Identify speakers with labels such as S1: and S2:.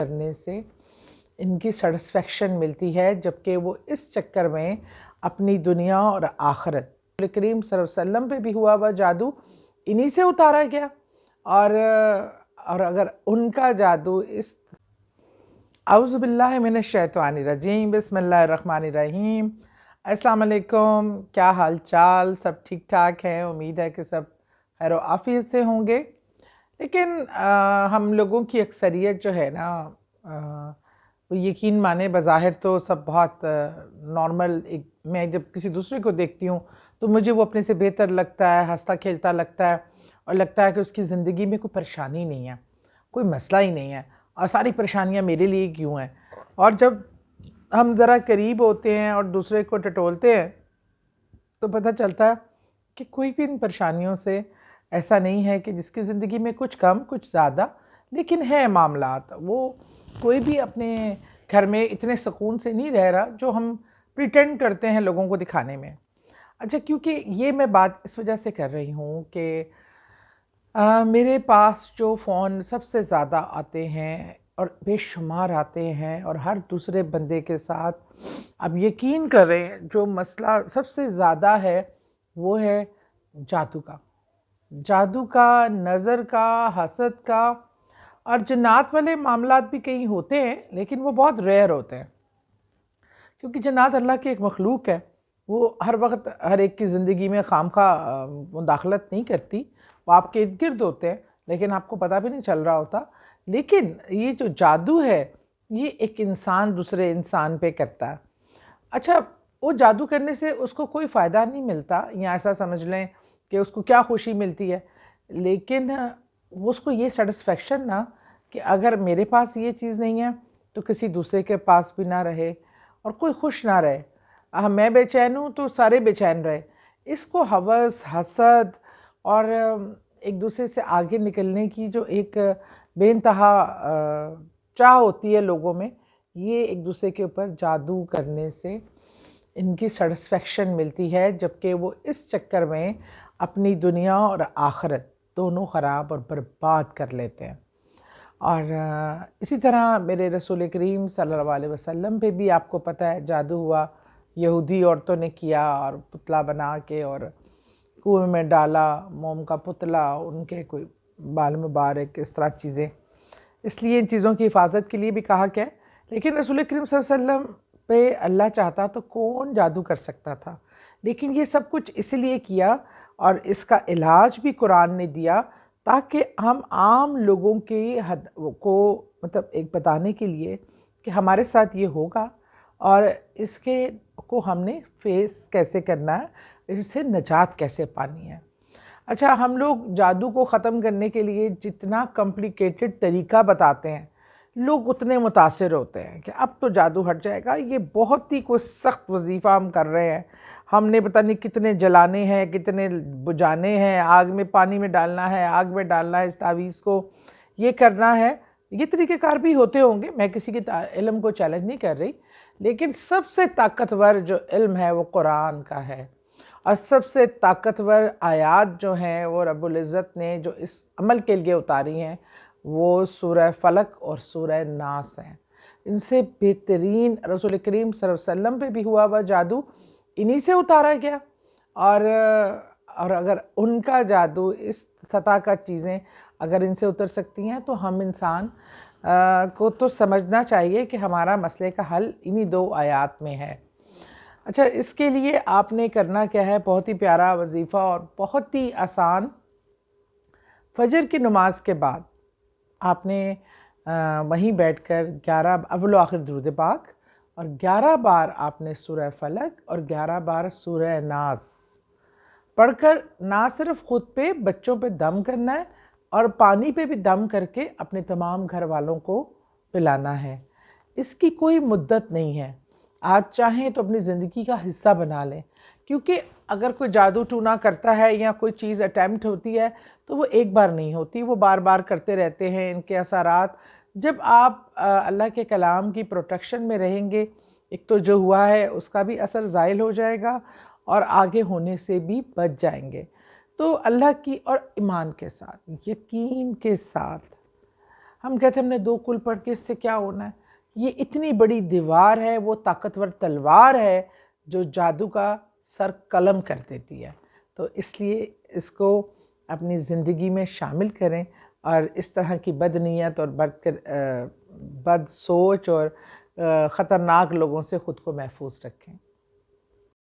S1: کرنے سے ان کی سیٹسفیکشن ملتی ہے، جبکہ وہ اس چکر میں اپنی دنیا اور آخرت رسول کریم صلی اللہ علیہ وسلم پہ بھی ہوا ہوا جادو انہی سے اتارا گیا، اور اگر ان کا جادو اس اعوذ باللہ من الشیطان الرجیم، بسم اللہ الرحمن الرحیم۔ السلام علیکم، کیا حال چال؟ سب ٹھیک ٹھاک ہیں؟ امید ہے کہ سب خیر و عافیت سے ہوں گے۔ لیکن ہم لوگوں کی اکثریت جو ہے نا، وہ یقین مانے بظاہر تو سب بہت نارمل، میں جب کسی دوسرے کو دیکھتی ہوں تو مجھے وہ اپنے سے بہتر لگتا ہے، ہنستا کھیلتا لگتا ہے، اور لگتا ہے کہ اس کی زندگی میں کوئی پریشانی نہیں ہے، کوئی مسئلہ ہی نہیں ہے، اور ساری پریشانیاں میرے لیے کیوں ہیں۔ اور جب ہم ذرا قریب ہوتے ہیں اور دوسرے کو ٹٹولتے ہیں تو پتہ چلتا ہے کہ کوئی بھی ان پریشانیوں سے ایسا نہیں ہے کہ جس کی زندگی میں کچھ کم کچھ زیادہ، لیکن ہے معاملات، وہ کوئی بھی اپنے گھر میں اتنے سکون سے نہیں رہ رہا جو ہم پریٹینڈ کرتے ہیں لوگوں کو دکھانے میں۔ اچھا، کیونکہ یہ میں بات اس وجہ سے کر رہی ہوں کہ میرے پاس جو فون سب سے زیادہ آتے ہیں اور بے شمار آتے ہیں، اور ہر دوسرے بندے کے ساتھ اب یقین کریں جو مسئلہ سب سے زیادہ ہے وہ ہے جادو کا، نظر کا، حسد کا، اور جنات والے معاملات بھی کہیں ہوتے ہیں لیکن وہ بہت ریئر ہوتے ہیں، کیونکہ جنات اللہ کی ایک مخلوق ہے، وہ ہر وقت ہر ایک کی زندگی میں خواہ مداخلت نہیں کرتی، وہ آپ کے ارد گرد ہوتے ہیں لیکن آپ کو پتہ بھی نہیں چل رہا ہوتا۔ لیکن یہ جو جادو ہے یہ ایک انسان دوسرے انسان پہ کرتا ہے۔ اچھا، وہ جادو کرنے سے اس کو کوئی فائدہ نہیں ملتا، یا ایسا سمجھ لیں کہ اس کو کیا خوشی ملتی ہے، لیکن اس کو یہ سیٹسفیکشن نا کہ اگر میرے پاس یہ چیز نہیں ہے تو کسی دوسرے کے پاس بھی نہ رہے، اور کوئی خوش نہ رہے، میں بے چین ہوں تو سارے بے چین رہے، اس کو ہوس، حسد اور ایک دوسرے سے آگے نکلنے کی جو ایک بے انتہا چاہ ہوتی ہے لوگوں میں، یہ ایک دوسرے کے اوپر جادو کرنے سے ان کی سیٹسفیکشن ملتی ہے، جبکہ وہ اس چکر میں اپنی دنیا اور آخرت دونوں خراب اور برباد کر لیتے ہیں۔ اور اسی طرح میرے رسول کریم صلی اللہ علیہ وسلم پہ بھی آپ کو پتہ ہے جادو ہوا، یہودی عورتوں نے کیا، اور پتلا بنا کے اور کنویں میں ڈالا، موم کا پتلا، ان کے کوئی بال مبارک، اس طرح چیزیں، اس لیے ان چیزوں کی حفاظت کے لیے بھی کہا گیا ہے۔ لیکن رسول کریم صلی اللہ علیہ وسلم پہ اللہ چاہتا تو کون جادو کر سکتا تھا، لیکن یہ سب کچھ اس لیے کیا، اور اس کا علاج بھی قرآن نے دیا تاکہ ہم عام لوگوں کی حد کو مطلب ایک بتانے کے لیے کہ ہمارے ساتھ یہ ہوگا اور اس کے کو ہم نے فیس کیسے کرنا ہے، اس سے نجات کیسے پانی ہے۔ اچھا، ہم لوگ جادو کو ختم کرنے کے لیے جتنا کمپلیکیٹڈ طریقہ بتاتے ہیں لوگ اتنے متاثر ہوتے ہیں کہ اب تو جادو ہٹ جائے گا، یہ بہت ہی کوئی سخت وظیفہ ہم کر رہے ہیں، ہم نے پتہ نہیں کتنے جلانے ہیں، کتنے بجھانے ہیں، آگ میں پانی میں ڈالنا ہے، آگ میں ڈالنا ہے اس تعویذ کو، یہ کرنا ہے۔ یہ طریقہ کار بھی ہوتے ہوں گے، میں کسی کے علم کو چیلنج نہیں کر رہی، لیکن سب سے طاقتور جو علم ہے وہ قرآن کا ہے، اور سب سے طاقتور آیات جو ہیں وہ رب العزت نے جو اس عمل کے لیے اتاری ہیں وہ سورہ فلق اور سورہ ناس ہیں۔ ان سے بہترین رسول کریم صلی اللہ علیہ وسلم پہ بھی ہوا ہوا جادو انہی سے اتارا گیا، اور اگر ان کا جادو اس سطح کا چیزیں اگر ان سے اتر سکتی ہیں تو ہم انسان کو تو سمجھنا چاہیے کہ ہمارا مسئلے کا حل انہی دو آیات میں ہے۔ اچھا، اس کے لیے آپ نے کرنا کیا ہے؟ بہت ہی پیارا وظیفہ اور بہت ہی آسان۔ فجر کی نماز کے بعد آپ نے وہیں بیٹھ کر 11 اول و آخر درود پاک اور 11 بار آپ نے سورہ فلق اور 11 بار سورہ ناس پڑھ کر نہ صرف خود پہ، بچوں پہ دم کرنا ہے، اور پانی پہ بھی دم کر کے اپنے تمام گھر والوں کو پلانا ہے۔ اس کی کوئی مدت نہیں ہے، آج چاہیں تو اپنی زندگی کا حصہ بنا لیں، کیونکہ اگر کوئی جادو ٹونا کرتا ہے یا کوئی چیز اٹیمپٹ ہوتی ہے تو وہ ایک بار نہیں ہوتی، وہ بار بار کرتے رہتے ہیں۔ ان کے اثرات جب آپ اللہ کے کلام کی پروٹیکشن میں رہیں گے، ایک تو جو ہوا ہے اس کا بھی اثر زائل ہو جائے گا اور آگے ہونے سے بھی بچ جائیں گے۔ تو اللہ کی اور ایمان کے ساتھ، یقین کے ساتھ ہم کہتے ہیں ہم نے 2 کل پڑھ کے اس سے کیا ہونا ہے؟ یہ اتنی بڑی دیوار ہے، وہ طاقتور تلوار ہے جو جادو کا سر قلم کر دیتی ہے. تو اس لیے اس کو اپنی زندگی میں شامل کریں اور اس طرح کی بد نیت اور بد سوچ اور خطرناک لوگوں سے خود کو محفوظ رکھیں.